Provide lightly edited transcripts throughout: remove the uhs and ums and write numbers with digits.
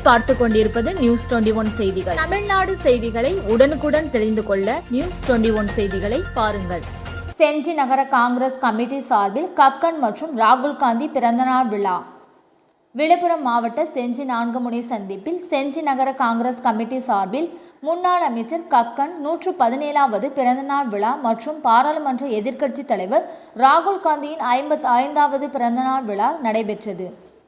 நீங்கள் பார்த்து கொண்டிருப்பது நியூஸ் 21 செய்திகள். தமிழ்நாடு செய்திகளை உடனுக்குடன் தெரிந்து கொள்ள நியூஸ் 21 செய்திகளை பாருங்கள். செஞ்சி நகர காங்கிரஸ் கமிட்டி சார்பில் கக்கன் மற்றும் ராகுல் காந்தி பிறந்தநாள் விழா. விழுப்புரம் மாவட்ட செஞ்சி 4 முனை சந்திப்பில் செஞ்சி நகர காங்கிரஸ் கமிட்டி சார்பில் முன்னாள் அமைச்சர் கக்கன் 117வது பிறந்தநாள் விழா மற்றும் பாராளுமன்ற எதிர்க்கட்சி தலைவர் ராகுல் காந்தியின் 55வது பிறந்தநாள் விழா நடைபெற்றது.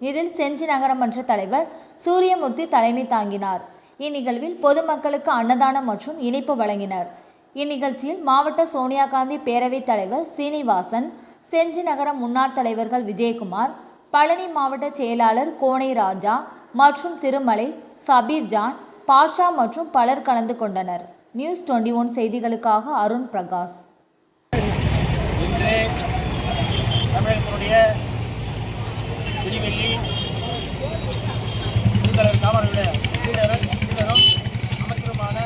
இதில் செஞ்சி நகரமன்ற தலைவர் சூரியமூர்த்தி தலைமை தாங்கினார். இந்நிகழ்வில் பொதுமக்களுக்கு அன்னதானம் மற்றும் இனிப்பு வழங்கினர். இந்நிகழ்ச்சியில் மாவட்ட சோனியா காந்தி பேரவைத் தலைவர் சீனிவாசன், செஞ்சி நகர முன்னாள் தலைவர்கள் விஜயகுமார், பழனி மாவட்ட செயலாளர் கோனை ராஜா மற்றும் திருமலை, சபீர்ஜான், பாஷா மற்றும் பலர் கலந்து கொண்டனர். நியூஸ் 21 செய்திகளுக்காக அருண் பிரகாஷ். விடிவெள்ளி காவலருடைய சீடரும் அமைச்சருமான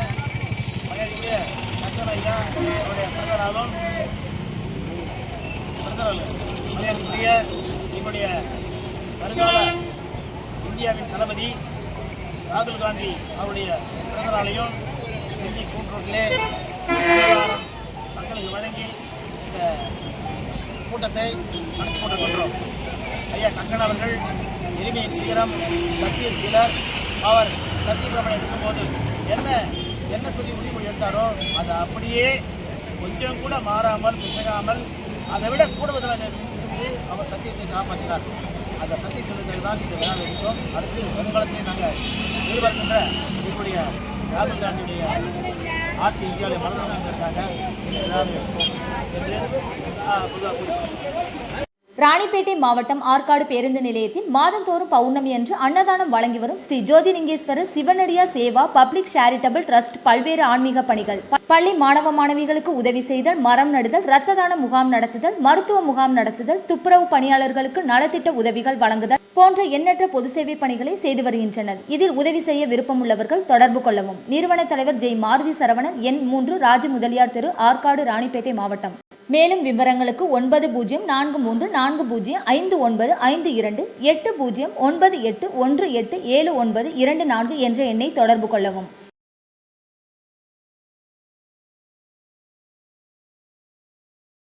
மரியாதைக்குரிய கக்கன் ஐயா அவருடைய பிறந்தநாளும் மரியாதைக்குரிய என்னுடைய வருங்கால இந்தியாவின் தளபதி ராகுல் காந்தி அவருடைய பிறந்தநாளையும் செஞ்சி கூட்டுறோட்டிலே மக்களுக்கு வழங்கி இந்த கூட்டத்தை நடத்தி கொண்டிருக்கின்றோம். ஐயா கக்கன் அவர்கள் எளிமையின் சீரம், சத்திய சீலர். அவர் சத்தியபிரமணம் இருக்கும்போது என்ன சொல்லி உறுதிமொழி எடுத்தாரோ அதை அப்படியே கொஞ்சம் கூட மாறாமல் பிசகாமல் அதை விட கூடுதலாக இருந்து அவர் சத்தியத்தை காப்பாற்றினார். அந்த சத்திய சொல்லுங்கள் தான் இந்த விழா இருக்கோம். அடுத்து வருங்காலத்தை நாங்கள் எதிர்பார்க்கின்ற எங்களுடைய ராகுல் காந்தியுடைய ஆட்சி இந்தியாவில் மலர்ந்து இருக்காங்க என்று பொதுவாக கூறினார். ராணிப்பேட்டை மாவட்டம் ஆற்காடு பேருந்து நிலையத்தில் மாதந்தோறும் பௌர்ணமி அன்று அன்னதானம் வழங்கி வரும் Sri Jothilingeswarar சிவனடியா Seva public charitable trust பல்வேறு ஆன்மீக பணிகள், பள்ளி மாணவ மாணவிகளுக்கு உதவி செய்தல், மரம் நடுதல், இரத்த தான முகாம் நடத்துதல், மருத்துவ முகாம் நடத்துதல், துப்புரவு பணியாளர்களுக்கு நலத்திட்ட உதவிகள் வழங்குதல் போன்ற எண்ணற்ற பொது சேவை பணிகளை செய்து வருகின்றனர். இதில் உதவி செய்ய விருப்பமுள்ளவர்கள் தொடர்பு கொள்ளவும். நிறுவன தலைவர் ஜெய் மாருதி சரவணன், எண் 3, ராஜ முதலியார் தெரு, ஆற்காடு, ராணிப்பேட்டை மாவட்டம். மேலும் விவரங்களுக்கு 9040459522 8098187924 என்ற எண்ணை தொடர்பு கொள்ளவும்.